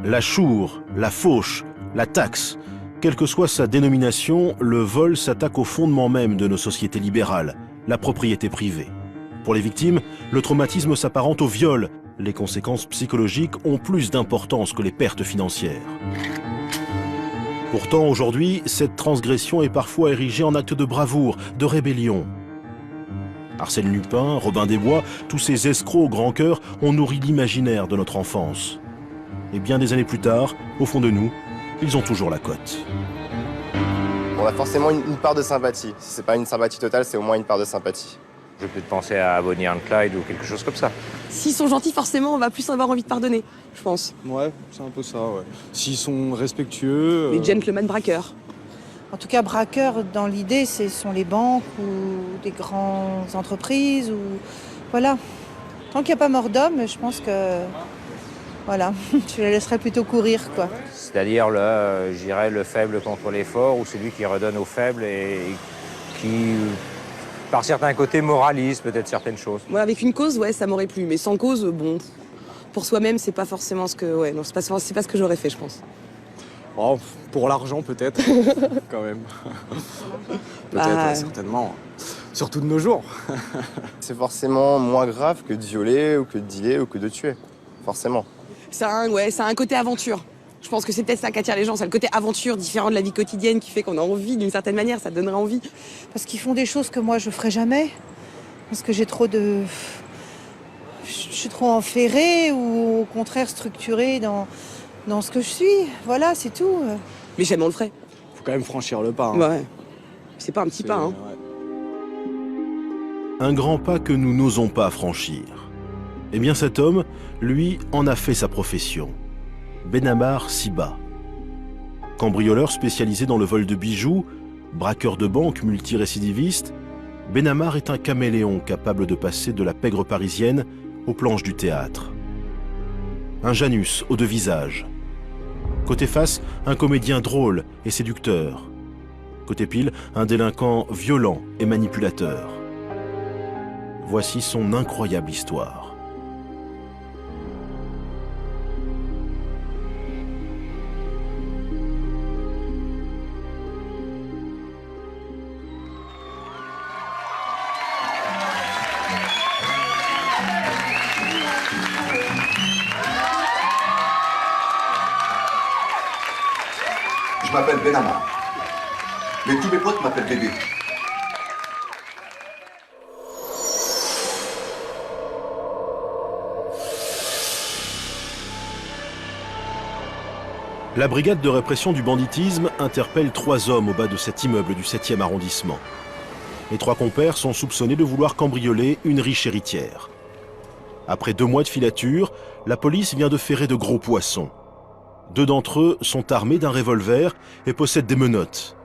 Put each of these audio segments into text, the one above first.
La chour, la fauche, la taxe, quelle que soit sa dénomination, le vol s'attaque au fondement même de nos sociétés libérales, la propriété privée. Pour les victimes, le traumatisme s'apparente au viol. Les conséquences psychologiques ont plus d'importance que les pertes financières. Pourtant, aujourd'hui, cette transgression est parfois érigée en acte de bravoure, de rébellion. Arsène Lupin, Robin des Bois, tous ces escrocs au grand cœur ont nourri l'imaginaire de notre enfance. Et bien des années plus tard, au fond de nous, ils ont toujours la cote. On a forcément une part de sympathie. Si c'est pas une sympathie totale, c'est au moins une part de sympathie. Je vais peut-être penser à Bonnie and Clyde ou quelque chose comme ça. S'ils sont gentils, forcément, on va plus avoir envie de pardonner, je pense. Ouais, c'est un peu ça, ouais. S'ils sont respectueux... Les gentlemen braqueurs. En tout cas, braqueurs, dans l'idée, ce sont les banques ou des grandes entreprises. Ou... Voilà. Tant qu'il n'y a pas mort d'homme, je pense que... Voilà, je les laisserais plutôt courir, quoi. C'est-à-dire, je dirais, le faible contre les forts, ou celui qui redonne aux faibles et qui, par certains côtés, moralise peut-être certaines choses. Ouais, avec une cause, ouais, ça m'aurait plu. Mais sans cause, bon, pour soi-même, c'est pas forcément ce que... Ouais, non, c'est pas ce que j'aurais fait, je pense. Oh, pour l'argent, peut-être, quand même. Peut-être, ouais, certainement. Surtout de nos jours. C'est forcément moins grave que de violer, ou que de dealer, ou que de tuer. Forcément. Ça a un côté aventure. Je pense que c'est peut-être ça qui attire les gens. C'est le côté aventure, différent de la vie quotidienne, qui fait qu'on a envie, d'une certaine manière, ça donnerait envie. Parce qu'ils font des choses que moi, je ferais jamais. Parce que j'ai trop de... Je suis trop enferrée ou au contraire structurée dans ce que je suis. Voilà, c'est tout. Mais jamais on le ferait. Faut quand même franchir le pas. Hein. Ouais. C'est pas un petit pas, hein. Ouais. Un grand pas que nous n'osons pas franchir. Eh bien cet homme, lui, en a fait sa profession. Benamar Siba. Cambrioleur spécialisé dans le vol de bijoux, braqueur de banque multirécidiviste, Benamar est un caméléon capable de passer de la pègre parisienne aux planches du théâtre. Un Janus aux deux visages. Côté face, un comédien drôle et séducteur. Côté pile, un délinquant violent et manipulateur. Voici son incroyable histoire. Je m'appelle Benamar, mais tous mes potes m'appellent bébé. La brigade de répression du banditisme interpelle 3 hommes au bas de cet immeuble du 7e arrondissement. Les 3 compères sont soupçonnés de vouloir cambrioler une riche héritière. Après 2 mois de filature, la police vient de ferrer de gros poissons. 2 d'entre eux sont armés d'un revolver et possèdent des menottes.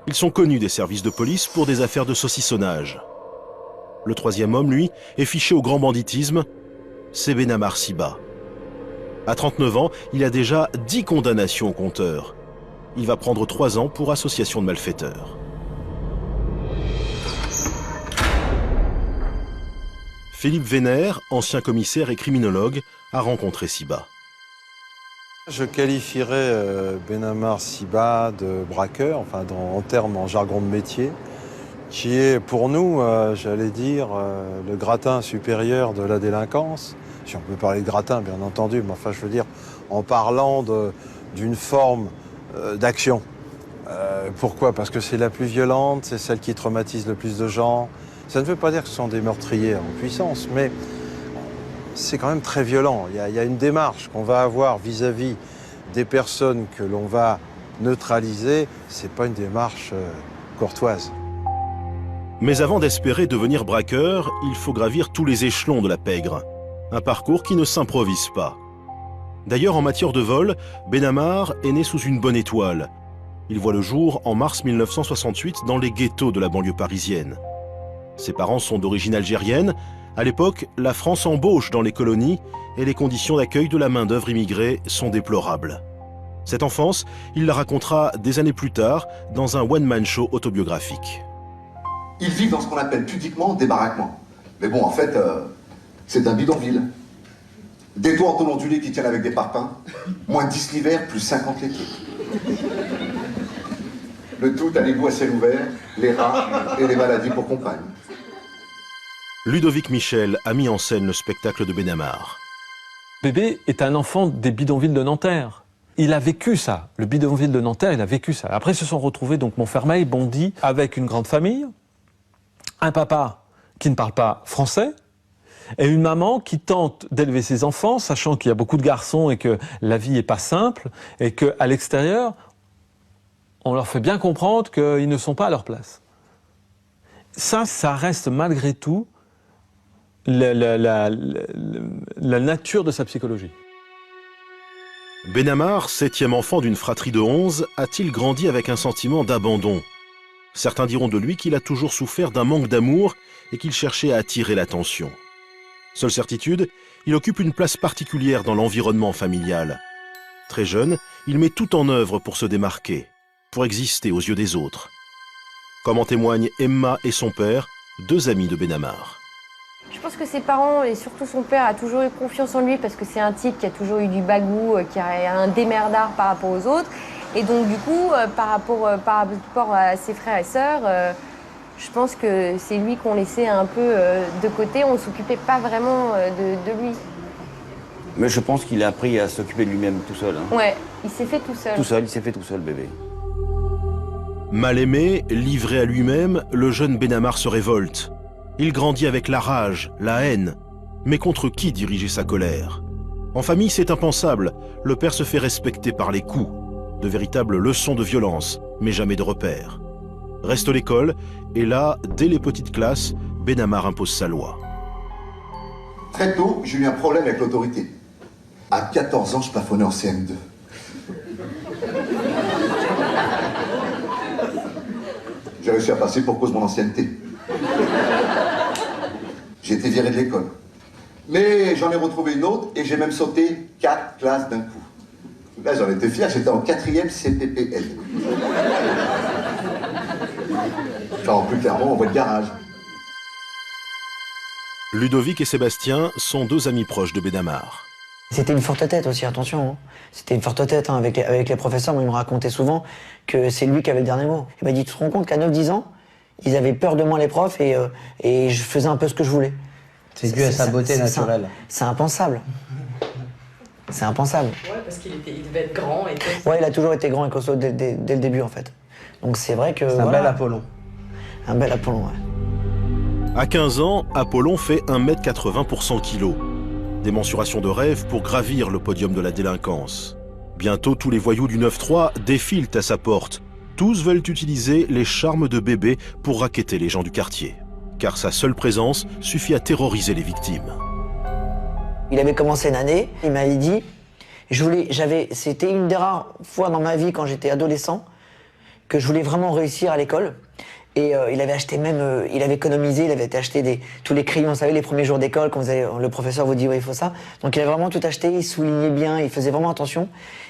Ils sont connus des services de police pour des affaires de saucissonnage. Le 3e homme, lui, est fiché au grand banditisme, c'est Benamar Siba. À 39 ans, il a déjà 10 condamnations au compteur. Il va prendre 3 ans pour association de malfaiteurs. Philippe Vénère, ancien commissaire et criminologue, a rencontré Siba. Je qualifierais Benamar Siba de braqueur, enfin en termes, en jargon de métier, qui est pour nous, j'allais dire, le gratin supérieur de la délinquance. Si on peut parler de gratin, bien entendu, mais enfin je veux dire, en parlant d'une forme d'action. Pourquoi? Parce que c'est la plus violente, c'est celle qui traumatise le plus de gens. Ça ne veut pas dire que ce sont des meurtriers en puissance, mais c'est quand même très violent. Il y a une démarche qu'on va avoir vis-à-vis des personnes que l'on va neutraliser. C'est pas une démarche courtoise. Mais avant d'espérer devenir braqueur, il faut gravir tous les échelons de la pègre. Un parcours qui ne s'improvise pas. D'ailleurs, en matière de vol, Benamar est né sous une bonne étoile. Il voit le jour en mars 1968 dans les ghettos de la banlieue parisienne. Ses parents sont d'origine algérienne. À l'époque, la France embauche dans les colonies et les conditions d'accueil de la main-d'œuvre immigrée sont déplorables. Cette enfance, il la racontera des années plus tard dans un one-man show autobiographique. Ils vivent dans ce qu'on appelle pudiquement des baraquements. Mais bon, en fait, c'est un bidonville. Des toits en tôle ondulée qui tiennent avec des parpaings. Moins 10 l'hiver, plus 50 l'été. Le tout à l'égout à ciel ouvert, les rats et les maladies pour compagne. Ludovic Michel a mis en scène le spectacle de Benamar. Bébé est un enfant des bidonvilles de Nanterre. Il a vécu ça. Le bidonville de Nanterre, il a vécu ça. Après, ils se sont retrouvés, donc Montfermeil, Bondy, avec une grande famille, un papa qui ne parle pas français, et une maman qui tente d'élever ses enfants, sachant qu'il y a beaucoup de garçons et que la vie n'est pas simple, et qu'à l'extérieur, on leur fait bien comprendre qu'ils ne sont pas à leur place. Ça reste malgré tout la nature de sa psychologie. Benamar, 7e enfant d'une fratrie de 11, a-t-il grandi avec un sentiment d'abandon? Certains diront de lui qu'il a toujours souffert d'un manque d'amour et qu'il cherchait à attirer l'attention. Seule certitude, il occupe une place particulière dans l'environnement familial. Très jeune, il met tout en œuvre pour se démarquer, pour exister aux yeux des autres. Comme en témoignent Emma et son père, 2 amis de Benamar. Je pense que ses parents, et surtout son père, a toujours eu confiance en lui parce que c'est un type qui a toujours eu du bagou, qui a un démerdard par rapport aux autres. Et donc du coup, par rapport à ses frères et sœurs, je pense que c'est lui qu'on laissait un peu de côté. On ne s'occupait pas vraiment de lui. Mais je pense qu'il a appris à s'occuper de lui-même tout seul. Hein. Ouais, il s'est fait tout seul. Il s'est fait tout seul, bébé. Mal aimé, livré à lui-même, le jeune Benamar se révolte. Il grandit avec la rage, la haine. Mais contre qui diriger sa colère? En famille, c'est impensable. Le père se fait respecter par les coups. De véritables leçons de violence, mais jamais de repères. Reste l'école, et là, dès les petites classes, Benamar impose sa loi. Très tôt, j'ai eu un problème avec l'autorité. À 14 ans, je plafonnais en CM2. J'ai réussi à passer pour cause de mon ancienneté. J'ai été viré de l'école. Mais j'en ai retrouvé une autre et j'ai même sauté 4 classes d'un coup. Là, j'en étais fier, j'étais en 4e CPPL. Enfin, plus clairement, en voie de garage. Ludovic et Sébastien sont 2 amis proches de Benamar. C'était une forte tête aussi, attention. Hein. C'était une forte tête avec les professeurs. Moi, ils me racontaient souvent que c'est lui qui avait le dernier mot. Il m'a dit, tu te rends compte qu'à 9-10 ans, ils avaient peur de moi, les profs, et je faisais un peu ce que je voulais. C'est dû à sa beauté naturelle. C'est impensable. C'est impensable. Ouais, parce qu'il devait être grand et costaud. Ouais, il a toujours été grand et costaud dès le début, en fait. Donc c'est vrai que... C'est un bel Apollon. Un bel Apollon, ouais. À 15 ans, Apollon fait 1m80 pour 100 kg. Des mensurations de rêve pour gravir le podium de la délinquance. Bientôt, tous les voyous du 9-3 défilent à sa porte. Tous veulent utiliser les charmes de bébé pour racketter les gens du quartier. Car sa seule présence suffit à terroriser les victimes. Il avait commencé une année, il m'avait dit, c'était une des rares fois dans ma vie quand j'étais adolescent que je voulais vraiment réussir à l'école. Et il avait acheté même, il avait économisé, il avait acheté tous les crayons, vous savez, les premiers jours d'école, quand le professeur vous dit, ouais, il faut ça. Donc il avait vraiment tout acheté, il soulignait bien, il faisait vraiment attention.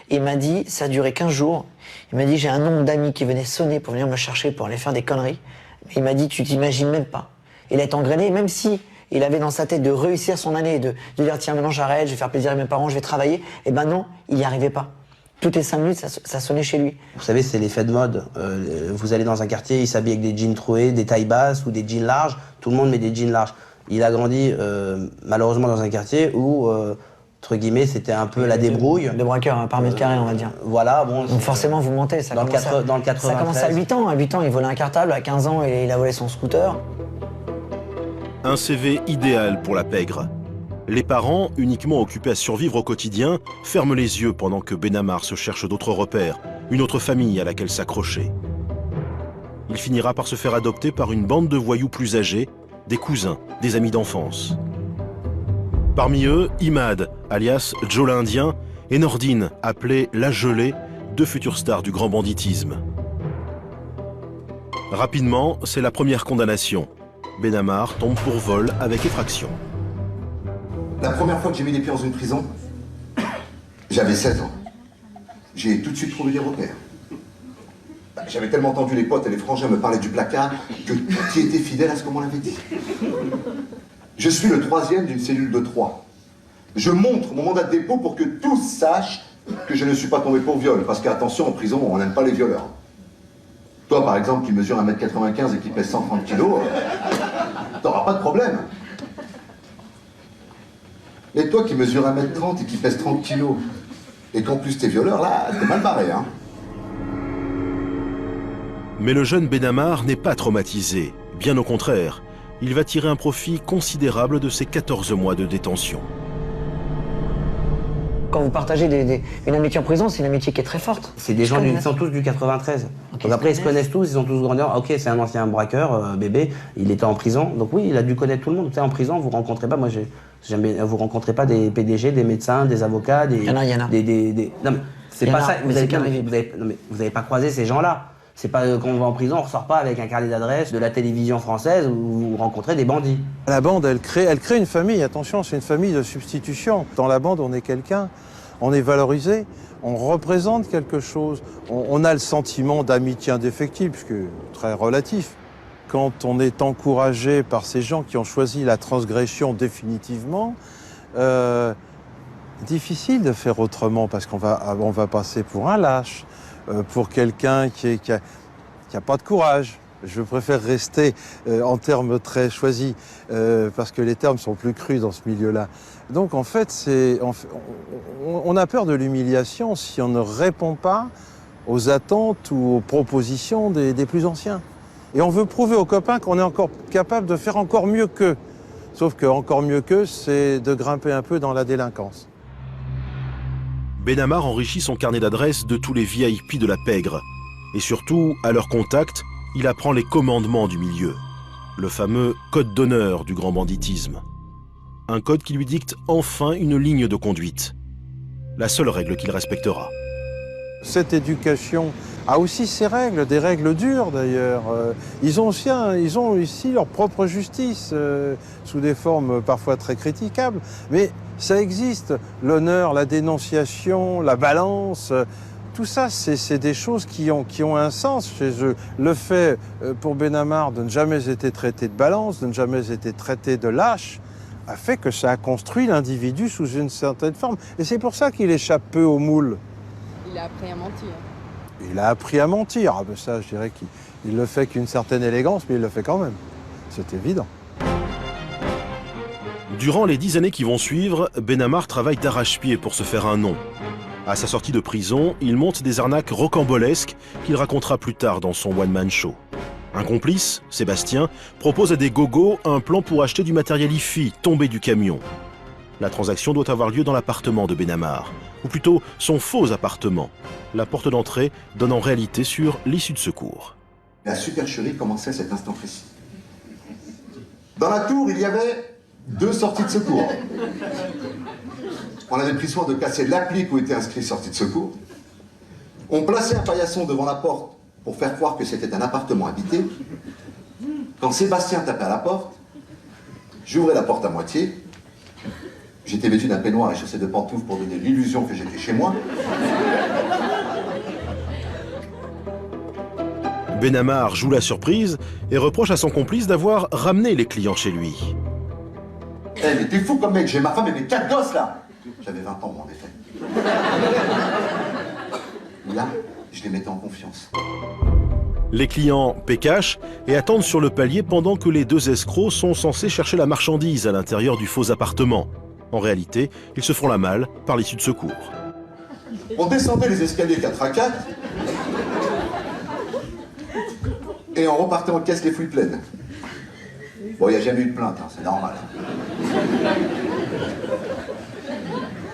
Et il m'a dit, ça a duré 15 jours. Il m'a dit, j'ai un nombre d'amis qui venaient sonner pour venir me chercher, pour aller faire des conneries. Mais il m'a dit, tu t'imagines même pas. Il a été engrainé, même si il avait dans sa tête de réussir son année, de dire, tiens, maintenant j'arrête, je vais faire plaisir à mes parents, je vais travailler. Et ben non, il n'y arrivait pas. Toutes les 5 minutes, ça sonnait chez lui. Vous savez, c'est l'effet de mode. Vous allez dans un quartier, il s'habille avec des jeans troués, des tailles basses ou des jeans larges. Tout le monde met des jeans larges. Il a grandi, malheureusement, dans un quartier où, entre guillemets, c'était un peu la débrouille. De braqueurs, par mètre carré, on va dire. Voilà, bon. Donc forcément, vous mentez. Dans le 93. Ça commence à 8 ans. À 8 ans, il volait un cartable. À 15 ans, il a volé son scooter. Un CV idéal pour la pègre. Les parents, uniquement occupés à survivre au quotidien, ferment les yeux pendant que Benamar se cherche d'autres repères, une autre famille à laquelle s'accrocher. Il finira par se faire adopter par une bande de voyous plus âgés, des cousins, des amis d'enfance. Parmi eux, Imad, alias Joe l'Indien, et Nordine, appelée La Gelée, 2 futures stars du grand banditisme. Rapidement, c'est la première condamnation. Benamar tombe pour vol avec effraction. La première fois que j'ai mis les pieds dans une prison, j'avais 16 ans. J'ai tout de suite trouvé des repères. J'avais tellement entendu les potes et les frangins me parler du placard que tout y était fidèle à ce qu'on m'en avait dit. Je suis le 3e d'une cellule de 3. Je montre mon mandat de dépôt pour que tous sachent que je ne suis pas tombé pour viol. Parce qu'attention, en prison, on n'aime pas les violeurs. Toi, par exemple, qui mesure 1m95 et qui pèse 130 kg, t'auras pas de problème. Et toi qui mesures 1m30 et qui pèse 30 kg, et qu'en plus t'es violeur, là, t'es mal barré, hein. Mais le jeune Benamar n'est pas traumatisé. Bien au contraire, il va tirer un profit considérable de ses 14 mois de détention. Quand vous partagez une amitié en prison, c'est une amitié qui est très forte. C'est des gens, ils sont tous du 93. Okay, donc après, ils se connaissent tous, ils ont tous grandi. Ok, c'est un ancien braqueur, bébé, il était en prison. Donc oui, il a dû connaître tout le monde. Tu sais, en prison, vous rencontrez pas, vous rencontrez pas des PDG, des médecins, des avocats, des... Il y en a. Non, mais c'est pas ça. Vous n'avez pas croisé ces gens-là. C'est pas quand on va en prison, on ressort pas avec un carnet d'adresse de la télévision française où vous rencontrez des bandits. La bande, elle crée une famille. Attention, c'est une famille de substitution. Dans la bande, on est quelqu'un, on est valorisé, on représente quelque chose. On a le sentiment d'amitié indéfectible, ce qui est très relatif. Quand on est encouragé par ces gens qui ont choisi la transgression définitivement, difficile de faire autrement parce qu'on va passer pour un lâche. Pour quelqu'un qui a pas de courage. Je préfère rester en termes très choisis, parce que les termes sont plus crus dans ce milieu-là. Donc en fait, on a peur de l'humiliation si on ne répond pas aux attentes ou aux propositions des plus anciens. Et on veut prouver aux copains qu'on est encore capable de faire encore mieux qu'eux. Sauf que encore mieux qu'eux, c'est de grimper un peu dans la délinquance. Benamar enrichit son carnet d'adresses de tous les VIP de la pègre. Et surtout, à leur contact, il apprend les commandements du milieu. Le fameux code d'honneur du grand banditisme. Un code qui lui dicte enfin une ligne de conduite. La seule règle qu'il respectera. Cette éducation a aussi ses règles, des règles dures d'ailleurs. Ils ont ici leur propre justice, sous des formes parfois très critiquables. Mais ça existe, l'honneur, la dénonciation, la balance, tout ça, c'est des choses qui ont un sens chez eux. Le fait, pour Benamar, de ne jamais être traité de balance, de ne jamais être traité de lâche, a fait que ça a construit l'individu sous une certaine forme. Et c'est pour ça qu'il échappe peu au moule. Il a appris à mentir. Il a appris à mentir. Ah ben ça, je dirais qu'il le fait qu'une certaine élégance, mais il le fait quand même. C'est évident. Durant les 10 années qui vont suivre, Benamar travaille d'arrache-pied pour se faire un nom. À sa sortie de prison, il monte des arnaques rocambolesques qu'il racontera plus tard dans son one-man show. Un complice, Sébastien, propose à des gogos un plan pour acheter du matériel hi-fi tombé du camion. La transaction doit avoir lieu dans l'appartement de Benamar, ou plutôt son faux appartement. La porte d'entrée donne en réalité sur l'issue de secours. La supercherie commençait à cet instant précis. Dans la tour, il y avait 2 sorties de secours. On avait pris soin de casser l'applique où était inscrit sortie de secours. On plaçait un paillasson devant la porte pour faire croire que c'était un appartement habité. Quand Sébastien tapait à la porte, j'ouvrais la porte à moitié. J'étais vêtu d'un peignoir et chaussé de pantoufles pour donner l'illusion que j'étais chez moi. Benamar joue la surprise et reproche à son complice d'avoir ramené les clients chez lui. Eh, mais t'es fou comme mec, j'ai ma femme et mes 4 gosses là. J'avais 20 ans, moi, en effet. Là, je les mettais en confiance. Les clients paient cash et attendent sur le palier pendant que les 2 escrocs sont censés chercher la marchandise à l'intérieur du faux appartement. En réalité, ils se font la malle par l'issue de secours. On descendait les escaliers 4 à 4 et on repartait en caisse les fouilles pleines. Bon, il n'y a jamais eu de plainte, hein, c'est normal.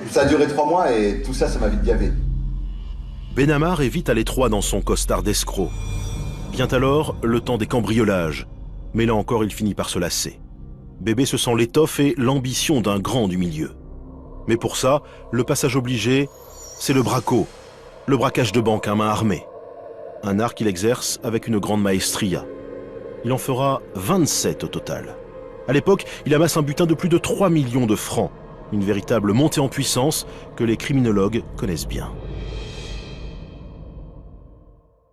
Ça a duré 3 mois et tout ça, ça m'a vite gavé. Benamar est vite à l'étroit dans son costard d'escroc. Vient alors le temps des cambriolages. Mais là encore, il finit par se lasser. Bébé se sent l'étoffe et l'ambition d'un grand du milieu. Mais pour ça, le passage obligé, c'est le braco, le braquage de banque à main armée. Un art qu'il exerce avec une grande maestria. Il en fera 27 au total. À l'époque, il amasse un butin de plus de 3 millions de francs. Une véritable montée en puissance que les criminologues connaissent bien.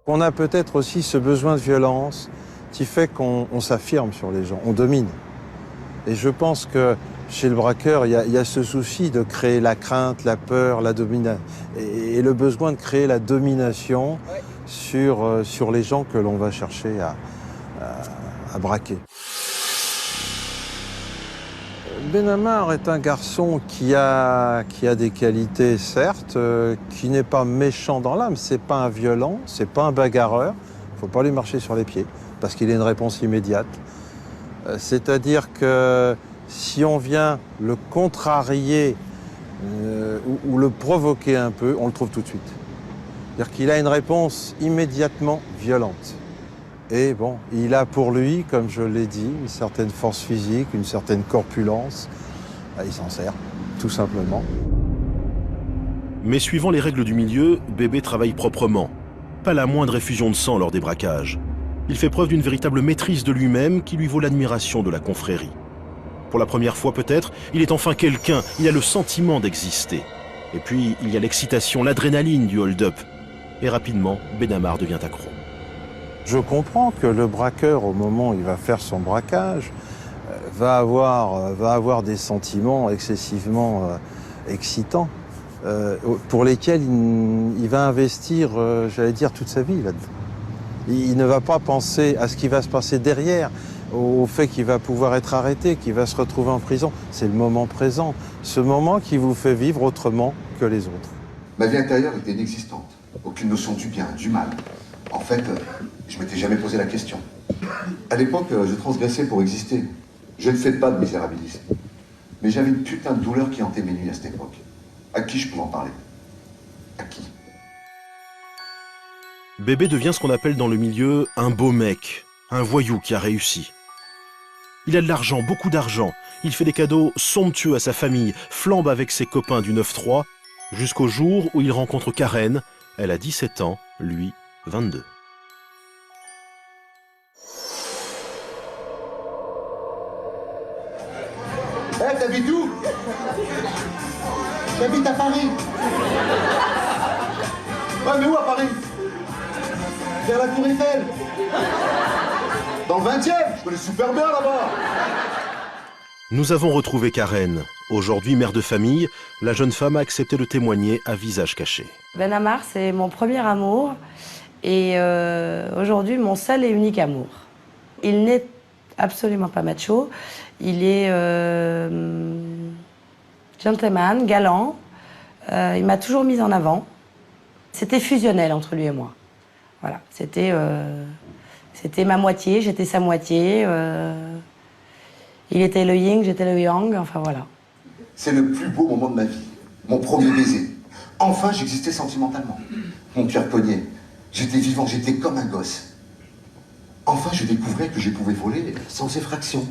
On a peut-être aussi ce besoin de violence qui fait qu'on s'affirme sur les gens, on domine. Et je pense que Chez le braqueur, il y a ce souci de créer la crainte, la peur, la domination, et le besoin de créer la domination sur les gens que l'on va chercher à braquer. Benamar est un garçon qui a des qualités, certes, qui n'est pas méchant dans l'âme. C'est pas un violent, c'est pas un bagarreur. Il faut pas lui marcher sur les pieds, parce qu'il a une réponse immédiate. C'est-à-dire que si on vient le contrarier ou le provoquer un peu, on le trouve tout de suite. C'est-à-dire qu'il a une réponse immédiatement violente. Et bon, il a pour lui, comme je l'ai dit, une certaine force physique, une certaine corpulence. Il s'en sert, tout simplement. Mais suivant les règles du milieu, Bébé travaille proprement. Pas la moindre effusion de sang lors des braquages. Il fait preuve d'une véritable maîtrise de lui-même qui lui vaut l'admiration de la confrérie. Pour la première fois peut-être, il est enfin quelqu'un, il a le sentiment d'exister. Et puis, il y a l'excitation, l'adrénaline du hold-up. Et rapidement, Benamar devient accro. Je comprends que le braqueur, au moment où il va faire son braquage, va avoir des sentiments excessivement excitants, pour lesquels il va investir, j'allais dire, toute sa vie là-dedans. Il ne va pas penser à ce qui va se passer derrière, au fait qu'il va pouvoir être arrêté, qu'il va se retrouver en prison. C'est le moment présent, ce moment qui vous fait vivre autrement que les autres. Ma vie intérieure était inexistante. Aucune notion du bien, du mal. En fait, je m'étais jamais posé la question. À l'époque, je transgressais pour exister. Je ne fais pas de misérabilisme. Mais j'avais une putain de douleur qui hantait mes nuits à cette époque. À qui je pouvais en parler? À qui? Bébé devient ce qu'on appelle dans le milieu un beau mec, un voyou qui a réussi. Il a de l'argent, beaucoup d'argent. Il fait des cadeaux somptueux à sa famille, flambe avec ses copains du 9-3, jusqu'au jour où il rencontre Karen. Elle a 17 ans, lui 22. Hey, t'habites où? J'habite à Paris. Ouais, mais où à Paris? Vers la Tour Eiffel. Dans le 20e, je connais super bien là-bas. Nous avons retrouvé Karen. Aujourd'hui mère de famille, la jeune femme a accepté de témoigner à visage caché. Benamar, c'est mon premier amour et aujourd'hui mon seul et unique amour. Il n'est absolument pas macho, il est gentleman, galant, il m'a toujours mise en avant. C'était fusionnel entre lui et moi. Voilà, c'était ma moitié, j'étais sa moitié. Il était le yin, j'étais le yang, enfin voilà. C'est le plus beau moment de ma vie. Mon premier baiser. Enfin, j'existais sentimentalement. Mon cœur pognait. J'étais vivant, j'étais comme un gosse. Enfin, je découvrais que je pouvais voler sans effraction.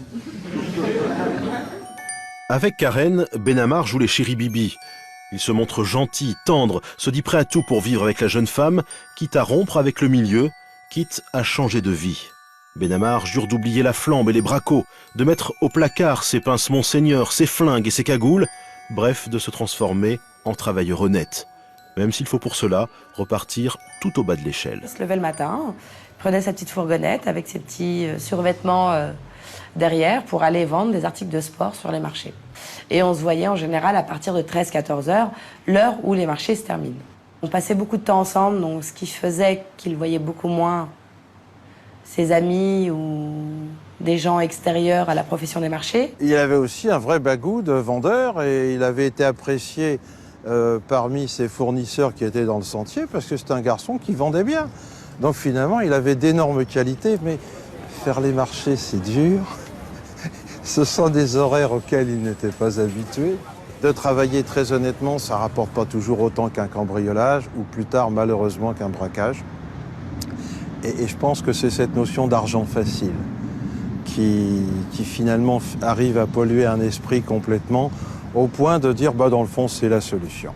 Avec Karen, Benamar joue les chéribibi. Il se montre gentil, tendre, se dit prêt à tout pour vivre avec la jeune femme, quitte à rompre avec le milieu, quitte à changer de vie. Benamar jure d'oublier la flambe et les bracos, de mettre au placard ses pinces Monseigneur, ses flingues et ses cagoules, bref, de se transformer en travailleur honnête, même s'il faut pour cela repartir tout au bas de l'échelle. Il se levait le matin, prenait sa petite fourgonnette avec ses petits survêtements derrière pour aller vendre des articles de sport sur les marchés. Et on se voyait en général à partir de 13-14 heures, l'heure où les marchés se terminent. On passait beaucoup de temps ensemble, donc ce qui faisait qu'il voyait beaucoup moins ses amis ou des gens extérieurs à la profession des marchés. Il avait aussi un vrai bagou de vendeur et il avait été apprécié parmi ses fournisseurs qui étaient dans le sentier parce que c'était un garçon qui vendait bien. Donc finalement, il avait d'énormes qualités, mais faire les marchés, c'est dur. Ce sont des horaires auxquels il n'était pas habitué. De travailler très honnêtement, ça ne rapporte pas toujours autant qu'un cambriolage ou plus tard, malheureusement, qu'un braquage. Et je pense que c'est cette notion d'argent facile qui finalement arrive à polluer un esprit complètement au point de dire dans le fond c'est la solution.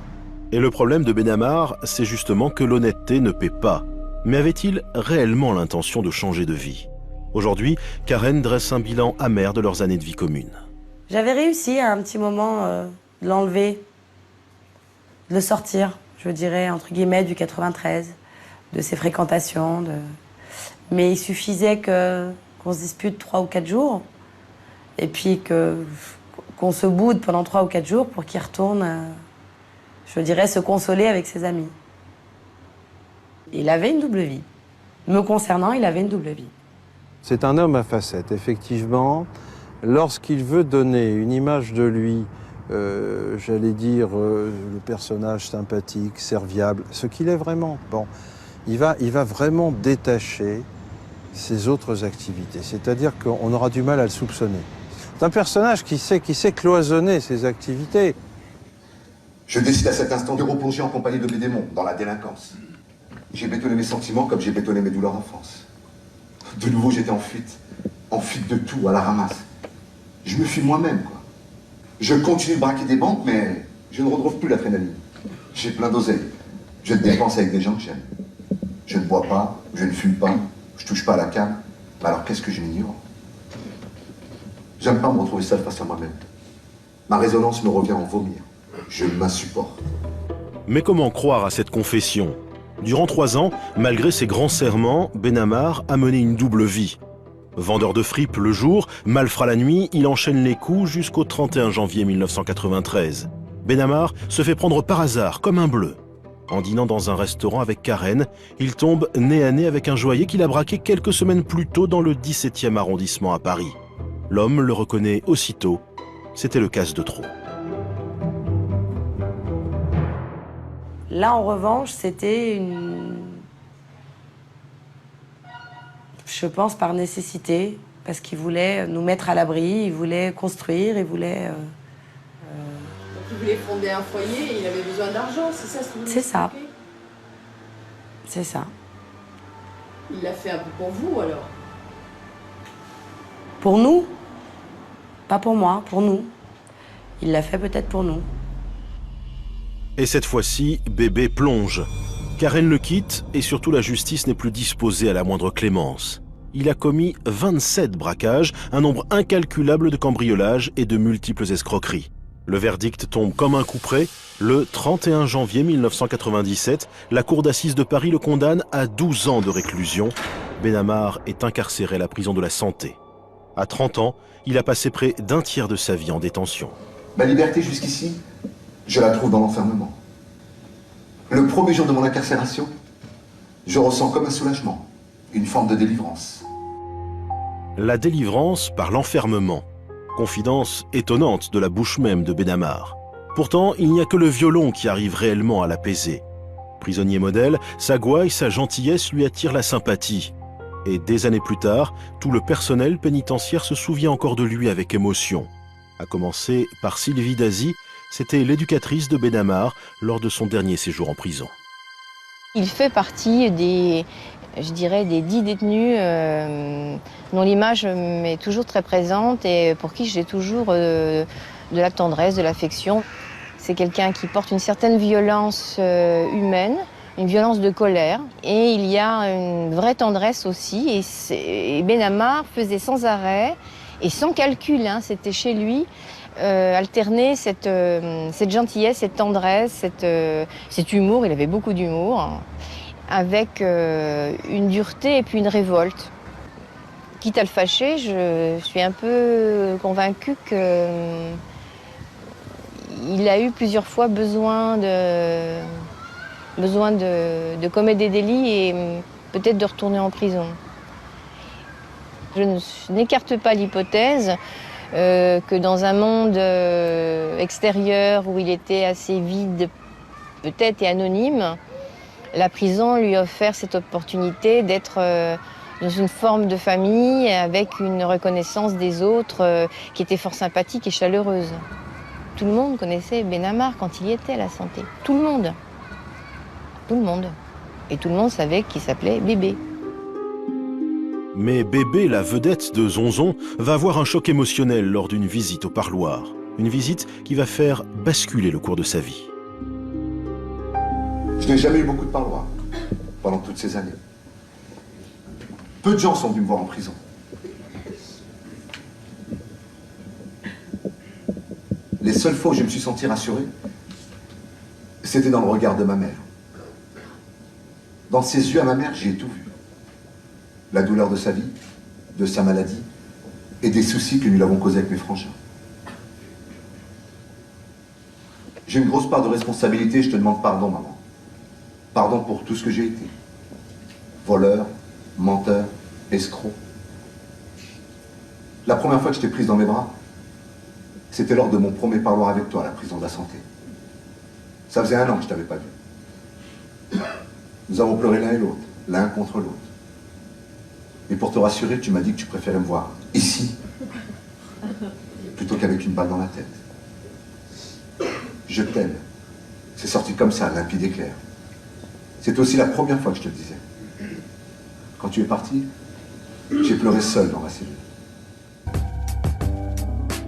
Et le problème de Benamar, c'est justement que l'honnêteté ne paie pas. Mais avait-il réellement l'intention de changer de vie? Aujourd'hui, Karen dresse un bilan amer de leurs années de vie commune. J'avais réussi à un petit moment de l'enlever, de le sortir, je dirais, entre guillemets, du 93. De ses fréquentations. Mais il suffisait qu'on se dispute 3 ou 4 jours et puis qu'on se boude pendant 3 ou 4 jours pour qu'il retourne, je dirais, se consoler avec ses amis. Il avait une double vie. Me concernant, il avait une double vie. C'est un homme à facettes, effectivement. Lorsqu'il veut donner une image de lui, j'allais dire, le personnage sympathique, serviable, ce qu'il est vraiment, bon, il va vraiment détacher ses autres activités. C'est-à-dire qu'on aura du mal à le soupçonner. C'est un personnage qui sait cloisonner ses activités. Je décide à cet instant de replonger en compagnie de mes démons dans la délinquance. J'ai bétonné mes sentiments comme j'ai bétonné mes douleurs d'enfance. De nouveau, j'étais en fuite de tout, à la ramasse. Je me fuis moi-même, quoi. Je continue de braquer des banques, mais je ne retrouve plus l'adrénaline. J'ai plein d'oseille. Je dépense avec des gens que j'aime. Je ne bois pas, je ne fume pas, je touche pas à la canne. Alors qu'est-ce que je m'ignore? J'aime pas me retrouver seul face à moi-même. Ma résonance me revient en vomir. Je m'insupporte. Mais comment croire à cette confession? Durant 3 ans, malgré ses grands serments, Benamar a mené une double vie. Vendeur de fripes le jour, malfrat la nuit, il enchaîne les coups jusqu'au 31 janvier 1993. Benamar se fait prendre par hasard, comme un bleu. En dînant dans un restaurant avec Karen, il tombe nez à nez avec un joaillier qu'il a braqué quelques semaines plus tôt dans le 17e arrondissement à Paris. L'homme le reconnaît aussitôt, c'était le casse de trop. Là, en revanche, c'était je pense par nécessité, parce qu'il voulait nous mettre à l'abri, il voulait construire, il voulait... Donc il voulait fonder un foyer et il avait besoin d'argent, c'est ça ce que vous C'est ça. expliquez? C'est ça. Il l'a fait un peu pour vous alors? Pour nous? Pas pour moi, pour nous. Il l'a fait peut-être pour nous. Et cette fois-ci, bébé plonge. Karen le quitte et surtout la justice n'est plus disposée à la moindre clémence. Il a commis 27 braquages, un nombre incalculable de cambriolages et de multiples escroqueries. Le verdict tombe comme un coup près. Le 31 janvier 1997, la cour d'assises de Paris le condamne à 12 ans de réclusion. Benamar est incarcéré à la prison de la Santé. À 30 ans, il a passé près d'un tiers de sa vie en détention. Ma liberté jusqu'ici, je la trouve dans l'enfermement. Le premier jour de mon incarcération, je ressens comme un soulagement, une forme de délivrance. La délivrance par l'enfermement. Confidence étonnante de la bouche même de Benamar. Pourtant, il n'y a que le violon qui arrive réellement à l'apaiser. Prisonnier modèle, sa gouaille, sa gentillesse lui attirent la sympathie. Et des années plus tard, tout le personnel pénitentiaire se souvient encore de lui avec émotion. À commencer par Sylvie Dazy, c'était l'éducatrice de Benamar lors de son dernier séjour en prison. Il fait partie des 10 détenus dont l'image m'est toujours très présente et pour qui j'ai toujours de la tendresse, de l'affection. C'est quelqu'un qui porte une certaine violence humaine, une violence de colère. Et il y a une vraie tendresse aussi. Et Benamar faisait sans arrêt et sans calcul, c'était chez lui, alterner cette gentillesse, cette tendresse, cet humour. Il avait beaucoup d'humour, avec une dureté et puis une révolte. Quitte à le fâcher, je suis un peu convaincue qu'il a eu plusieurs fois besoin de commettre des délits et peut-être de retourner en prison. Je n'écarte pas l'hypothèse que dans un monde extérieur où il était assez vide, peut-être et anonyme, la prison lui a offert cette opportunité d'être dans une forme de famille avec une reconnaissance des autres qui était fort sympathique et chaleureuse. Tout le monde connaissait Benamar quand il y était à la Santé. Tout le monde. Tout le monde. Et tout le monde savait qu'il s'appelait Bébé. Mais Bébé, la vedette de Zonzon, va avoir un choc émotionnel lors d'une visite au parloir. Une visite qui va faire basculer le cours de sa vie. Je n'ai jamais eu beaucoup de parloirs pendant toutes ces années. Peu de gens sont venus me voir en prison. Les seules fois où je me suis senti rassuré, c'était dans le regard de ma mère. Dans ses yeux à ma mère, j'ai tout vu. La douleur de sa vie, de sa maladie et des soucis que nous l'avons causés avec mes frangins. J'ai une grosse part de responsabilité, je te demande pardon, maman. Pardon pour tout ce que j'ai été. Voleur, menteur, escroc. La première fois que je t'ai prise dans mes bras, c'était lors de mon premier parloir avec toi à la prison de la Santé. Ça faisait 1 an que je t'avais pas vu. Nous avons pleuré l'un et l'autre, l'un contre l'autre. Et pour te rassurer, tu m'as dit que tu préférais me voir ici, plutôt qu'avec une balle dans la tête. Je t'aime. C'est sorti comme ça, limpide et clair. C'est aussi la première fois que je te le disais. Quand tu es parti, j'ai pleuré seul dans ma cellule.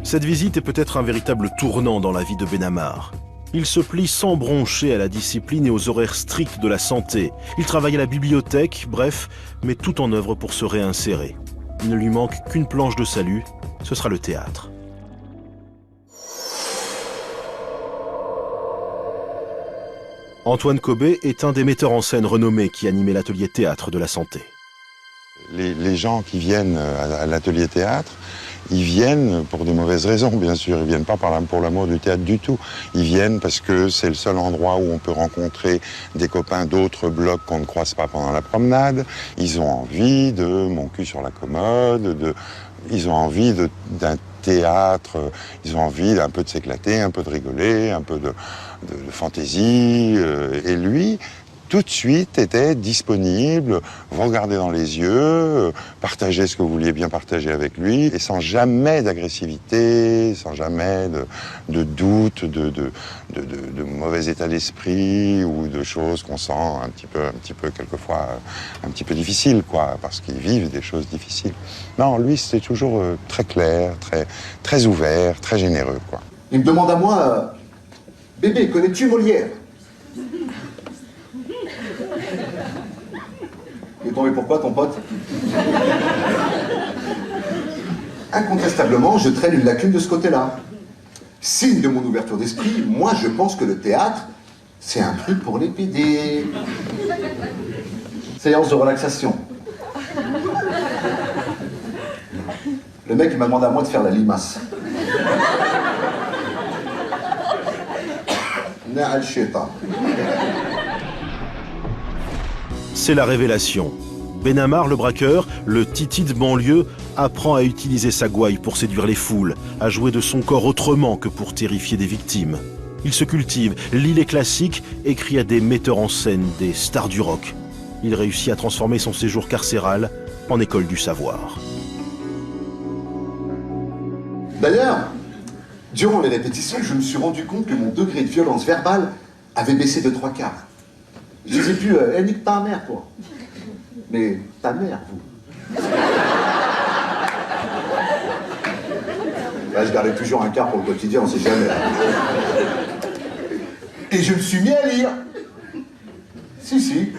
Cette visite est peut-être un véritable tournant dans la vie de Benamar. Il se plie sans broncher à la discipline et aux horaires stricts de la santé. Il travaille à la bibliothèque, bref, met tout en œuvre pour se réinsérer. Il ne lui manque qu'une planche de salut, ce sera le théâtre. Antoine Cobé est un des metteurs en scène renommés qui animait l'atelier théâtre de la Santé. Les gens qui viennent à l'atelier théâtre, ils viennent pour des mauvaises raisons, bien sûr. Ils viennent pas pour l'amour du théâtre du tout. Ils viennent parce que c'est le seul endroit où on peut rencontrer des copains d'autres blocs qu'on ne croise pas pendant la promenade. Ils ont envie de mon cul sur la commode, ils ont envie d'un théâtre, ils ont envie un peu de s'éclater, un peu de rigoler, un peu de fantaisie. Et lui, tout de suite, était disponible, vous regardez dans les yeux, partagez ce que vous vouliez bien partager avec lui, et sans jamais d'agressivité, sans jamais de doute, de mauvais état d'esprit, ou de choses qu'on sent un petit peu quelquefois, un petit peu difficiles, quoi, parce qu'ils vivent des choses difficiles. Non, lui, c'était toujours très clair, très ouvert, très généreux, quoi. Il me demande à moi, bébé, connais-tu Molière? Il est tombé pourquoi, ton pote? Incontestablement, je traîne une lacune de ce côté-là. Signe de mon ouverture d'esprit, moi je pense que le théâtre, c'est un truc pour les PD. Séance de relaxation. Le mec, il m'a demandé à moi de faire la limace. Na'al shaitan. C'est la révélation. Benamar, le braqueur, le titi de banlieue, apprend à utiliser sa gouaille pour séduire les foules, à jouer de son corps autrement que pour terrifier des victimes. Il se cultive, lit les classiques, écrit à des metteurs en scène, des stars du rock. Il réussit à transformer son séjour carcéral en école du savoir. D'ailleurs, durant les répétitions, je me suis rendu compte que mon degré de violence verbale avait baissé de 3/4. Je disais plus, nique ta mère, toi. Mais ta mère, vous. Là, je gardais toujours un quart pour le quotidien, on sait jamais. Et je me suis mis à lire. Si.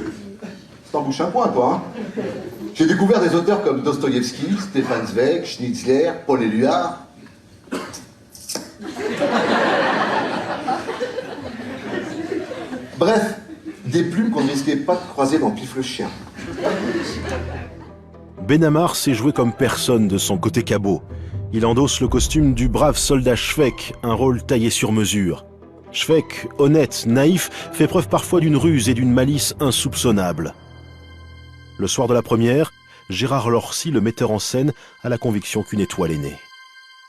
T'en bouches un point, toi, hein. J'ai découvert des auteurs comme Dostoïevski, Stefan Zweig, Schnitzler, Paul Éluard. Bref, des plumes qu'on ne risquait pas de croiser dans Pif le chien. Benamar sait jouer comme personne de son côté cabot. Il endosse le costume du brave soldat Schweck, un rôle taillé sur mesure. Schweck, honnête, naïf, fait preuve parfois d'une ruse et d'une malice insoupçonnables. Le soir de la première, Gérard Lorcy, le metteur en scène, a la conviction qu'une étoile est née.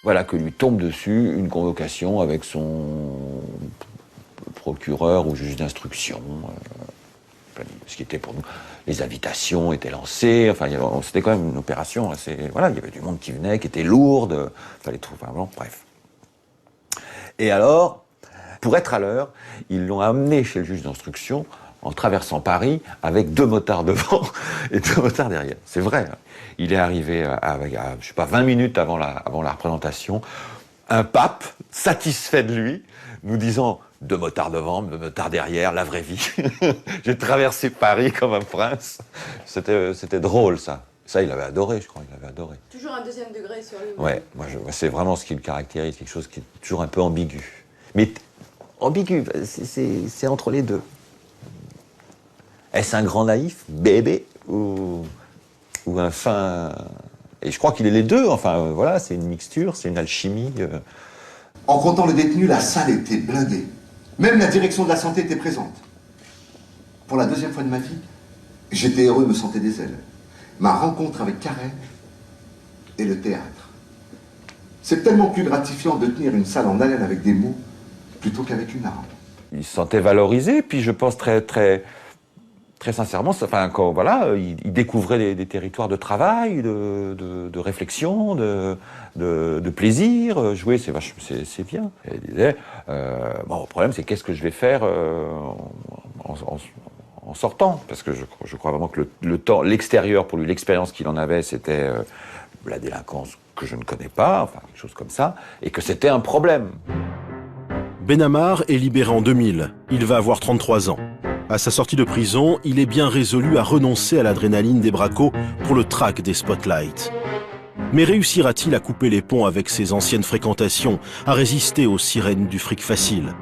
Voilà que lui tombe dessus une convocation avec son procureur ou juge d'instruction, ce qui était pour nous. Les invitations étaient lancées, enfin c'était quand même une opération assez... Voilà, il y avait du monde qui venait, qui était lourde, fallait trouver... Enfin bon, bref. Et alors, pour être à l'heure, ils l'ont amené chez le juge d'instruction en traversant Paris avec 2 motards devant et 2 motards derrière. C'est vrai. Hein. Il est arrivé à je sais pas, 20 minutes avant la représentation, un pape satisfait de lui, nous disant 2 motards devant, 2 motards derrière, la vraie vie. J'ai traversé Paris comme un prince. C'était drôle, ça. Ça, il avait adoré, je crois, il avait adoré. Toujours un deuxième degré sur lui. Ouais, moi, c'est vraiment ce qui le caractérise, quelque chose qui est toujours un peu ambigu. Mais ambigu, c'est entre les deux. Est-ce un grand naïf, bébé, ou un fin... Et je crois qu'il est les deux, enfin, voilà, c'est une mixture, c'est une alchimie. En comptant les détenus, la salle était blindée. Même la direction de la santé était présente. Pour la deuxième fois de ma vie, j'étais heureux, me sentais des ailes. Ma rencontre avec Karen et le théâtre. C'est tellement plus gratifiant de tenir une salle en haleine avec des mots plutôt qu'avec une arme. Il se sentait valorisé, puis je pense très sincèrement, enfin, quand, voilà, il découvrait des territoires de travail, de réflexion, de plaisir. Jouer, c'est bien. Et il disait, bon, le problème, c'est qu'est-ce que je vais faire en sortant, parce que je crois vraiment que le temps, l'extérieur, pour lui, l'expérience qu'il en avait, c'était la délinquance que je ne connais pas, enfin, quelque chose comme ça, et que c'était un problème. Benamar est libéré en 2000. Il va avoir 33 ans. À sa sortie de prison, il est bien résolu à renoncer à l'adrénaline des bracos pour le track des spotlights. Mais réussira-t-il à couper les ponts avec ses anciennes fréquentations, à résister aux sirènes du fric facile?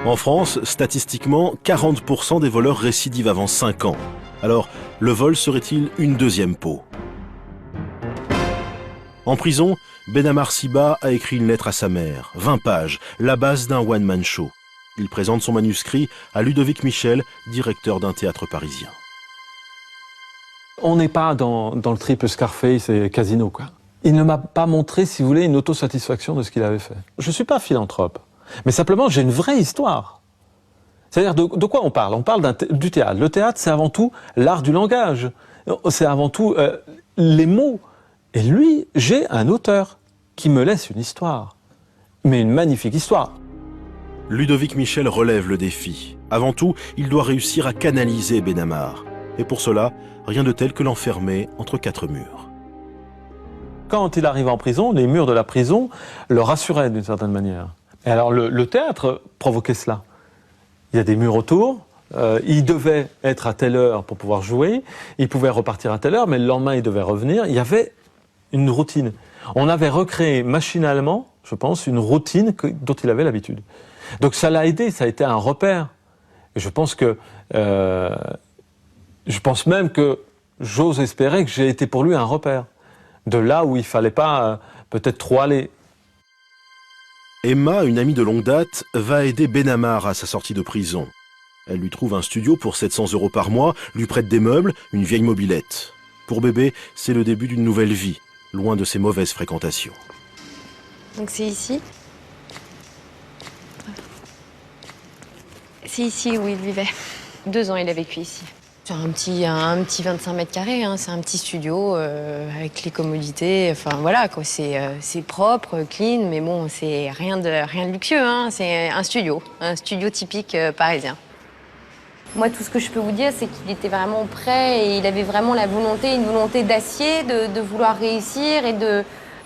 En France, statistiquement, 40% des voleurs récidivent avant 5 ans. Alors, le vol serait-il une deuxième peau? En prison, Benamar Siba a écrit une lettre à sa mère, 20 pages, la base d'un one-man show. Il présente son manuscrit à Ludovic Michel, directeur d'un théâtre parisien. On n'est pas dans le triple Scarface et Casino, quoi. Il ne m'a pas montré, si vous voulez, une autosatisfaction de ce qu'il avait fait. Je ne suis pas philanthrope, mais simplement j'ai une vraie histoire. C'est-à-dire de quoi on parle? On parle du théâtre. Le théâtre, c'est avant tout l'art du langage. C'est avant tout les mots. Et lui, j'ai un auteur qui me laisse une histoire. Mais une magnifique histoire. Ludovic Michel relève le défi. Avant tout, il doit réussir à canaliser Benamar. Et pour cela, rien de tel que l'enfermer entre 4 murs. Quand il arrive en prison, les murs de la prison le rassuraient d'une certaine manière. Et alors le théâtre provoquait cela. Il y a des murs autour, il devait être à telle heure pour pouvoir jouer, il pouvait repartir à telle heure, mais le lendemain il devait revenir. Il y avait une routine. On avait recréé machinalement, je pense, une routine dont il avait l'habitude. Donc ça l'a aidé, ça a été un repère. Et je pense même que j'ose espérer que j'ai été pour lui un repère. De là où il ne fallait pas peut-être trop aller. Emma, une amie de longue date, va aider Benamar à sa sortie de prison. Elle lui trouve un studio pour 700 € par mois, lui prête des meubles, une vieille mobilette. Pour bébé, c'est le début d'une nouvelle vie, loin de ses mauvaises fréquentations. Donc c'est ici? C'est ici où il vivait. 2 ans, il a vécu ici. C'est un petit 25 mètres carrés, hein. C'est un petit studio avec les commodités. Enfin voilà, quoi. C'est propre, clean, mais bon, c'est rien de luxueux, hein. C'est un studio typique parisien. Moi, tout ce que je peux vous dire, c'est qu'il était vraiment prêt et il avait vraiment une volonté d'acier, de vouloir réussir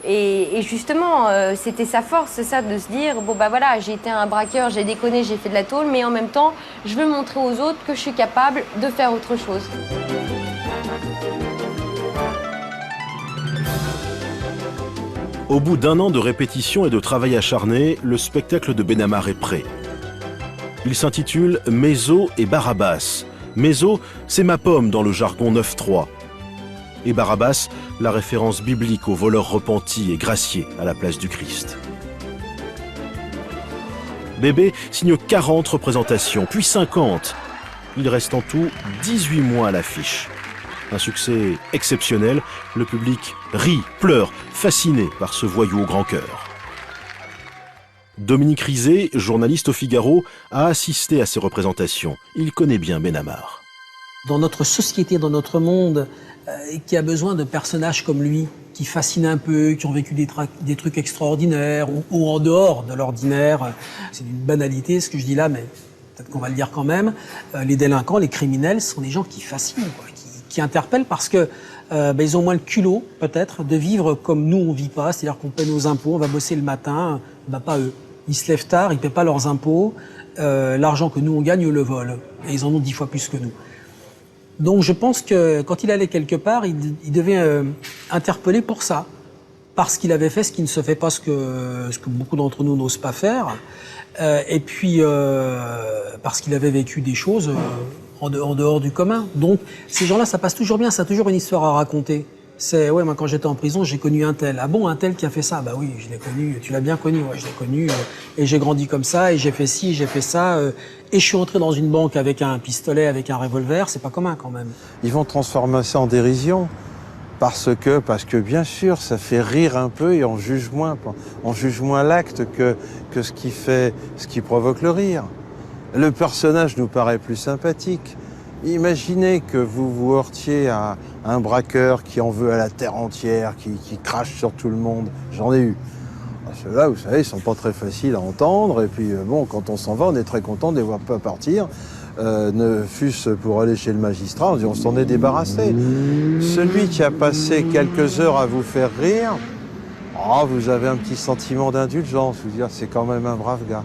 et justement, c'était sa force, c'est ça, de se dire, bon bah voilà, j'ai été un braqueur, j'ai déconné, j'ai fait de la tôle, mais en même temps, je veux montrer aux autres que je suis capable de faire autre chose. Au bout d'1 an de répétition et de travail acharné, le spectacle de Benamar est prêt. Il s'intitule Mézo et Barabbas. Mézo, c'est ma pomme dans le jargon 9-3. Et Barabbas, la référence biblique au voleur repenti et gracié à la place du Christ. Bébé signe 40 représentations, puis 50. Il reste en tout 18 mois à l'affiche. Un succès exceptionnel, le public rit, pleure, fasciné par ce voyou au grand cœur. Dominique Rizet, journaliste au Figaro, a assisté à ces représentations. Il connaît bien Benamar. Dans notre société, dans notre monde, qui a besoin de personnages comme lui, qui fascinent un peu, qui ont vécu des trucs extraordinaires ou en dehors de l'ordinaire. C'est d'une banalité ce que je dis là, mais peut-être qu'on va le dire quand même. Les délinquants, les criminels sont des gens qui fascinent, quoi, qui interpellent parce que ils ont moins le culot, peut-être, de vivre comme nous, on vit pas. C'est-à-dire qu'on paie nos impôts, on va bosser le matin, pas eux. Ils se lèvent tard, ils paient pas leurs impôts. L'argent que nous, on gagne, eux le volent. Et ils en ont 10 fois plus que nous. Donc je pense que quand il allait quelque part, il devait interpeller pour ça. Parce qu'il avait fait ce qui ne se fait pas, ce que beaucoup d'entre nous n'osent pas faire. Et puis parce qu'il avait vécu des choses en dehors du commun. Donc ces gens-là, ça passe toujours bien, ça a toujours une histoire à raconter. C'est, ouais, moi quand j'étais en prison, j'ai connu un tel. Ah bon, un tel qui a fait ça? Bah oui, je l'ai connu. Tu l'as bien connu, ouais, je l'ai connu. Et j'ai grandi comme ça, et j'ai fait ci, j'ai fait ça. Et je suis rentré dans une banque avec un pistolet, avec un revolver. C'est pas commun quand même. Ils vont transformer ça en dérision. Parce que bien sûr, ça fait rire un peu et on juge moins l'acte que ce qui provoque le rire. Le personnage nous paraît plus sympathique. Imaginez que vous vous heurtiez à un braqueur qui en veut à la terre entière, qui crache sur tout le monde. J'en ai eu. Ceux-là, vous savez, ils sont pas très faciles à entendre. Et puis, bon, quand on s'en va, on est très content de les voir pas partir. Ne fût-ce pour aller chez le magistrat, on dit on s'en est débarrassé. Celui qui a passé quelques heures à vous faire rire, oh, vous avez un petit sentiment d'indulgence. Vous dire, c'est quand même un brave gars.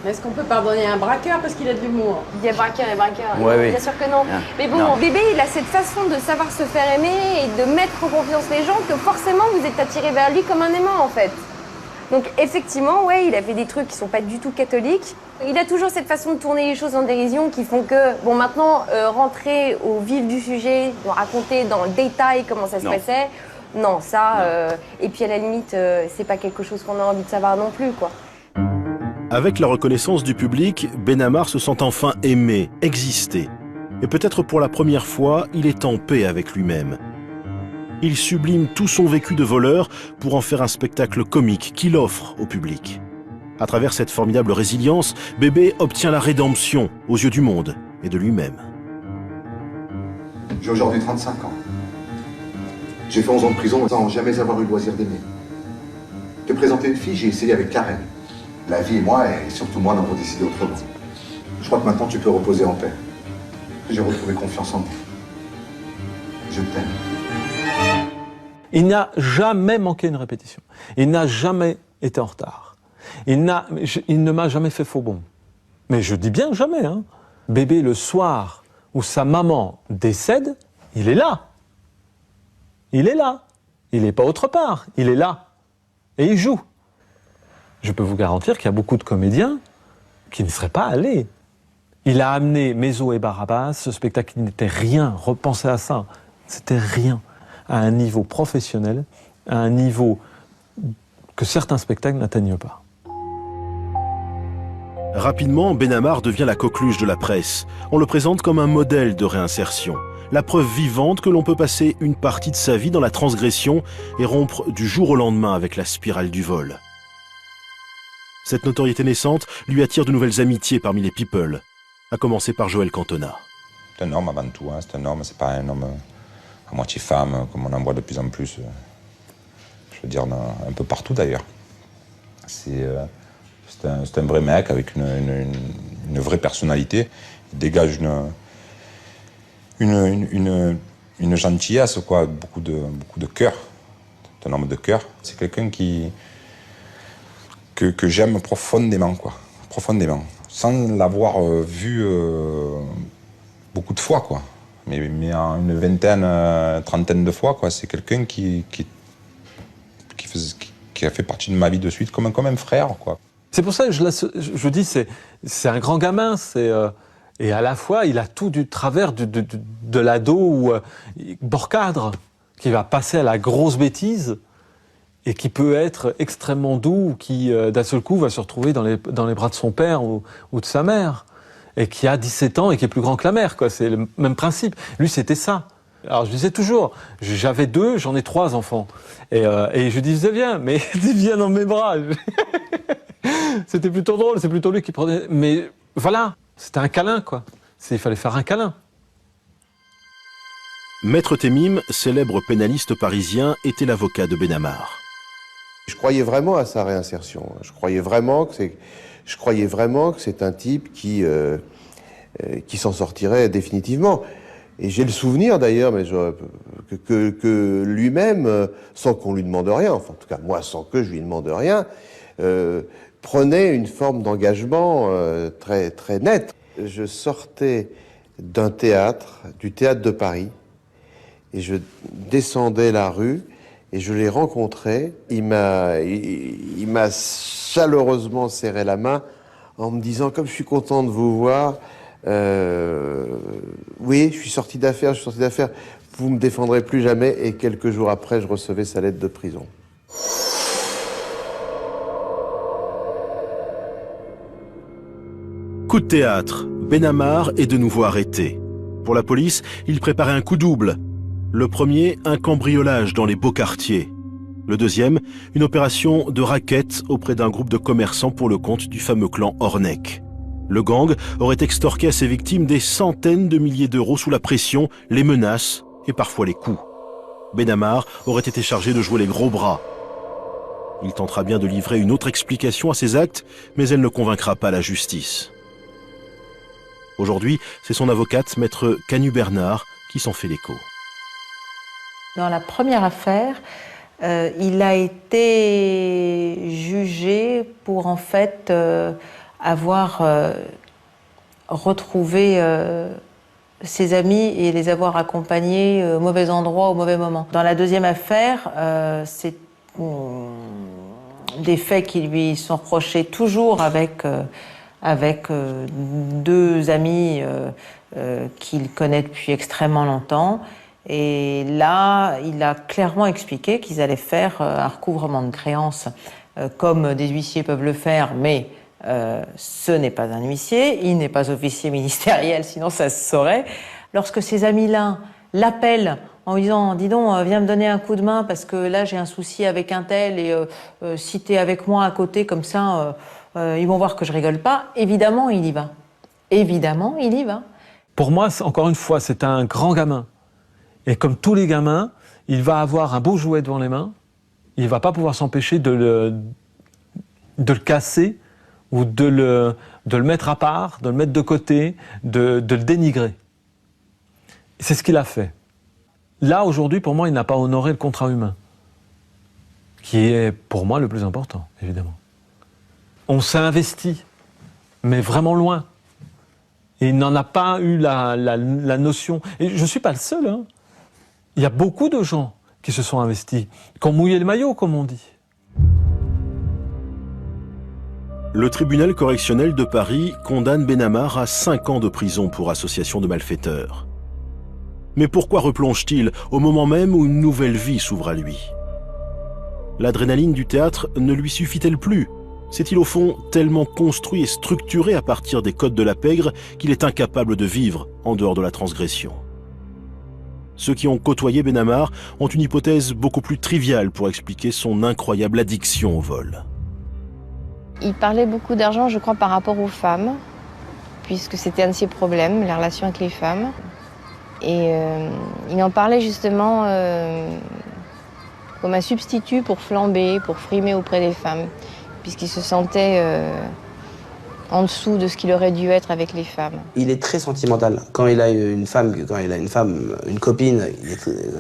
Est-ce qu'on peut pardonner un braqueur parce qu'il a de l'humour? Il y a braqueur et braqueur. Ouais, oui. Bien sûr que non. Mais bon, Non. Bébé, il a cette façon de savoir se faire aimer et de mettre en confiance les gens que forcément vous êtes attiré vers lui comme un aimant en fait. Donc effectivement, ouais, il a fait des trucs qui sont pas du tout catholiques. Il a toujours cette façon de tourner les choses en dérision qui font que, bon, maintenant, rentrer au vif du sujet, de raconter dans le détail comment ça se passait, non, ça, et puis à la limite, c'est pas quelque chose qu'on a envie de savoir non plus, quoi. Avec la reconnaissance du public, Benamar se sent enfin aimé, exister. Et peut-être pour la première fois, il est en paix avec lui-même. Il sublime tout son vécu de voleur pour en faire un spectacle comique qu'il offre au public. À travers cette formidable résilience, Bébé obtient la rédemption aux yeux du monde et de lui-même. J'ai aujourd'hui 35 ans. J'ai fait 11 ans de prison sans jamais avoir eu le loisir d'aimer. Te présenter une fille, j'ai essayé avec Karen. La vie et moi, et surtout moi, n'avons décidé autrement. Je crois que maintenant tu peux reposer en paix. J'ai retrouvé confiance en moi. Je t'aime. Il n'a jamais manqué une répétition. Il n'a jamais été en retard. Il ne m'a jamais fait faux bond. Mais je dis bien jamais, hein. Bébé, le soir où sa maman décède, il est là. Il est là. Il n'est pas autre part. Il est là. Et il joue. Je peux vous garantir qu'il y a beaucoup de comédiens qui ne seraient pas allés. Il a amené Mézo et Barabbas, ce spectacle qui n'était rien, repensez à ça, c'était rien, à un niveau professionnel, à un niveau que certains spectacles n'atteignent pas. Rapidement, Benamar devient la coqueluche de la presse. On le présente comme un modèle de réinsertion. La preuve vivante que l'on peut passer une partie de sa vie dans la transgression et rompre du jour au lendemain avec la spirale du vol. Cette notoriété naissante lui attire de nouvelles amitiés parmi les people, à commencer par Joël Cantona. C'est un homme avant tout, hein. C'est un homme, c'est pas un homme à moitié femme, comme on en voit de plus en plus, je veux dire, un peu partout d'ailleurs. C'est un vrai mec avec une vraie personnalité. Il dégage une gentillesse, quoi, beaucoup de cœur. C'est un homme de cœur. C'est quelqu'un que j'aime profondément, quoi. Profondément. Sans l'avoir vu beaucoup de fois, quoi. Mais en une vingtaine, trentaine de fois, quoi. C'est quelqu'un qui a fait partie de ma vie de suite comme un frère, quoi. C'est pour ça que je dis c'est un grand gamin, et à la fois il a tout du travers de l'ado ou Borcadre qui va passer à la grosse bêtise et qui peut être extrêmement doux, ou qui d'un seul coup va se retrouver dans les bras de son père ou de sa mère, et qui a 17 ans et qui est plus grand que la mère, quoi. C'est le même principe. Lui, c'était ça. Alors je disais toujours, j'avais 2, j'en ai 3 enfants, et je disais viens, mais viens dans mes bras. C'était plutôt drôle, c'est plutôt lui qui prenait. Mais voilà, c'était un câlin, quoi. Il fallait faire un câlin. Maître Temim, célèbre pénaliste parisien, était l'avocat de Benamar. Je croyais vraiment à sa réinsertion. Je croyais vraiment que c'est un type qui s'en sortirait définitivement. Et j'ai le souvenir d'ailleurs, mais que lui-même, sans qu'on lui demande rien, enfin en tout cas moi sans que je lui demande rien, prenait une forme d'engagement très, très net. Je sortais d'un théâtre, du théâtre de Paris, et je descendais la rue et je l'ai rencontré. Il m'a chaleureusement serré la main en me disant, comme je suis content de vous voir, oui, je suis sorti d'affaires, vous me défendrez plus jamais, et quelques jours après, je recevais sa lettre de prison. Coup de théâtre, Benamar est de nouveau arrêté. Pour la police, il préparait un coup double. Le premier, un cambriolage dans les beaux quartiers. Le deuxième, une opération de racket auprès d'un groupe de commerçants pour le compte du fameux clan Hornek. Le gang aurait extorqué à ses victimes des centaines de milliers d'euros sous la pression, les menaces et parfois les coups. Benamar aurait été chargé de jouer les gros bras. Il tentera bien de livrer une autre explication à ses actes, mais elle ne convaincra pas la justice. Aujourd'hui, c'est son avocate, maître Canu-Bernard, qui s'en fait l'écho. Dans la première affaire, il a été jugé pour en fait avoir retrouvé ses amis et les avoir accompagnés au mauvais endroit, au mauvais moment. Dans la deuxième affaire, c'est des faits qui lui sont reprochés toujours avec deux amis qu'il connaît depuis extrêmement longtemps. Et là, il a clairement expliqué qu'ils allaient faire un recouvrement de créances comme des huissiers peuvent le faire, mais ce n'est pas un huissier, il n'est pas officier ministériel, sinon ça se saurait. Lorsque ces amis-là l'appellent en lui disant « Dis donc, viens me donner un coup de main parce que là j'ai un souci avec un tel et si t'es avec moi à côté comme ça, ils vont voir que je rigole pas », évidemment il y va. Évidemment il y va. Pour moi, encore une fois, c'est un grand gamin. Et comme tous les gamins, il va avoir un beau jouet devant les mains, il ne va pas pouvoir s'empêcher de le casser ou de le mettre à part, de le mettre de côté, de le dénigrer. C'est ce qu'il a fait. Là, aujourd'hui, pour moi, il n'a pas honoré le contrat humain, qui est pour moi le plus important, évidemment. On s'est investi, mais vraiment loin. Et il n'en a pas eu la notion. Et je ne suis pas le seul, hein. Il y a beaucoup de gens qui se sont investis, qui ont mouillé le maillot, comme on dit. Le tribunal correctionnel de Paris condamne Benamar à 5 ans de prison pour association de malfaiteurs. Mais pourquoi replonge-t-il au moment même où une nouvelle vie s'ouvre à lui? L'adrénaline du théâtre ne lui suffit-elle plus? C'est-il au fond tellement construit et structuré à partir des codes de la pègre qu'il est incapable de vivre en dehors de la transgression? Ceux qui ont côtoyé Benamar ont une hypothèse beaucoup plus triviale pour expliquer son incroyable addiction au vol. Il parlait beaucoup d'argent, je crois, par rapport aux femmes, puisque c'était un de ses problèmes, les relations avec les femmes. Et il en parlait justement comme un substitut pour flamber, pour frimer auprès des femmes, puisqu'il se sentait en dessous de ce qu'il aurait dû être avec les femmes. Il est très sentimental. Quand il a une femme, une copine,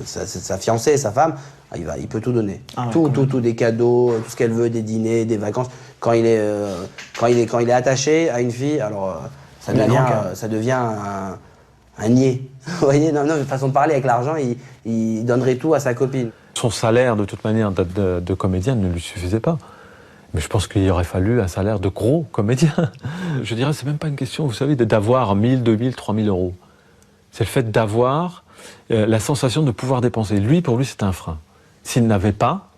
sa fiancée, sa femme, il peut tout donner. Tout, des cadeaux, tout ce qu'elle veut, des dîners, des vacances. Quand il est attaché à une fille, alors ça devient un niais. Vous voyez, non, façon de parler avec l'argent, il donnerait tout à sa copine. Son salaire, de toute manière, de comédien ne lui suffisait pas. Mais je pense qu'il aurait fallu un salaire de gros comédien. Je dirais, c'est même pas une question, vous savez, d'avoir 1000, 2000, 3000 euros. C'est le fait d'avoir la sensation de pouvoir dépenser. Pour lui, c'est un frein. S'il n'avait pas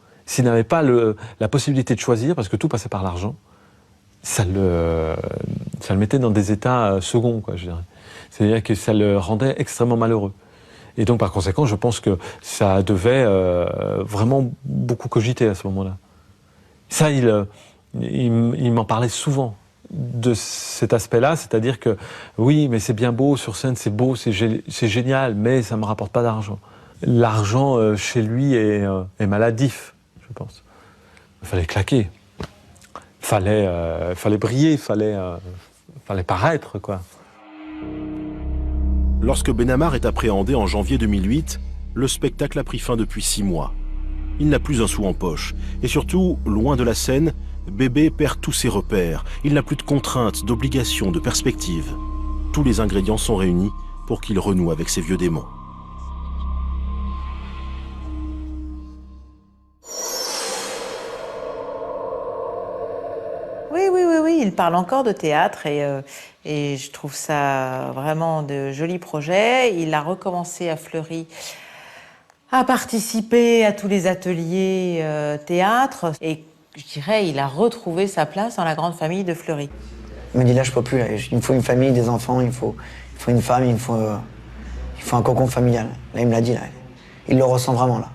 la possibilité de choisir, parce que tout passait par l'argent, ça le mettait dans des états seconds, quoi, je dirais. C'est-à-dire que ça le rendait extrêmement malheureux. Et donc, par conséquent, je pense que ça devait vraiment beaucoup cogiter à ce moment-là. Ça, il m'en parlait souvent de cet aspect-là, c'est-à-dire que oui, mais c'est bien beau, sur scène c'est beau, c'est génial, mais ça ne me rapporte pas d'argent. L'argent chez lui est maladif, je pense. Il fallait claquer, il fallait briller, il fallait paraître, quoi. Lorsque Benamar est appréhendé en janvier 2008, le spectacle a pris fin depuis 6 mois. Il n'a plus un sou en poche. Et surtout, loin de la scène, Bébé perd tous ses repères. Il n'a plus de contraintes, d'obligations, de perspectives. Tous les ingrédients sont réunis pour qu'il renoue avec ses vieux démons. Oui, il parle encore de théâtre et je trouve ça vraiment de jolis projets. Il a recommencé à Fleury A participé à tous les ateliers théâtre et je dirais il a retrouvé sa place dans la grande famille de Fleury. Il me dit là je peux plus, là. Il me faut une famille, des enfants, il me faut une femme, il me faut un cocon familial. Là il me l'a dit, là. Il le ressent vraiment là.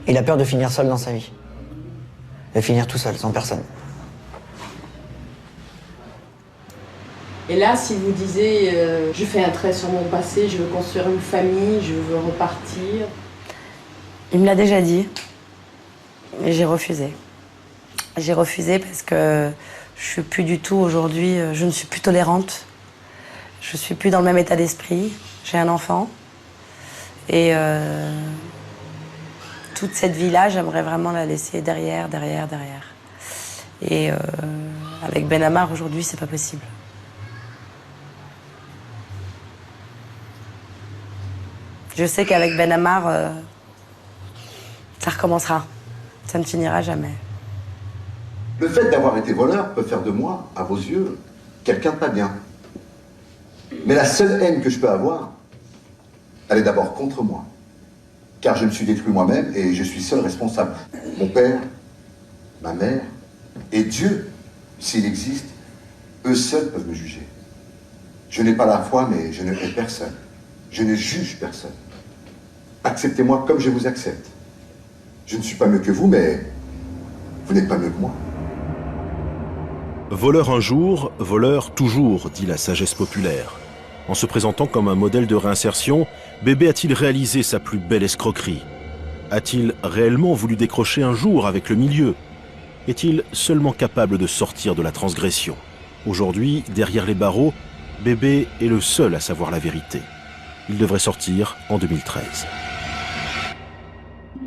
Il a peur de finir seul dans sa vie. De finir tout seul, sans personne. Et là, si vous disiez je fais un trait sur mon passé, je veux construire une famille, je veux repartir. Il me l'a déjà dit, mais j'ai refusé. J'ai refusé parce que je suis plus du tout aujourd'hui, je ne suis plus tolérante. Je suis plus dans le même état d'esprit. J'ai un enfant. Et toute cette vie-là, j'aimerais vraiment la laisser derrière. Et avec Benamar, aujourd'hui, c'est pas possible. Je sais qu'avec Benamar, ça recommencera. Ça ne finira jamais. Le fait d'avoir été voleur peut faire de moi, à vos yeux, quelqu'un de pas bien. Mais la seule haine que je peux avoir, elle est d'abord contre moi. Car je me suis détruit moi-même et je suis seul responsable. Mon père, ma mère et Dieu, s'il existe, eux seuls peuvent me juger. Je n'ai pas la foi, mais je ne hais personne. Je ne juge personne. Acceptez-moi comme je vous accepte. Je ne suis pas mieux que vous, mais vous n'êtes pas mieux que moi. Voleur un jour, voleur toujours, dit la sagesse populaire. En se présentant comme un modèle de réinsertion, Bébé a-t-il réalisé sa plus belle escroquerie? A-t-il réellement voulu décrocher un jour avec le milieu? Est-il seulement capable de sortir de la transgression? Aujourd'hui, derrière les barreaux, Bébé est le seul à savoir la vérité. Il devrait sortir en 2013.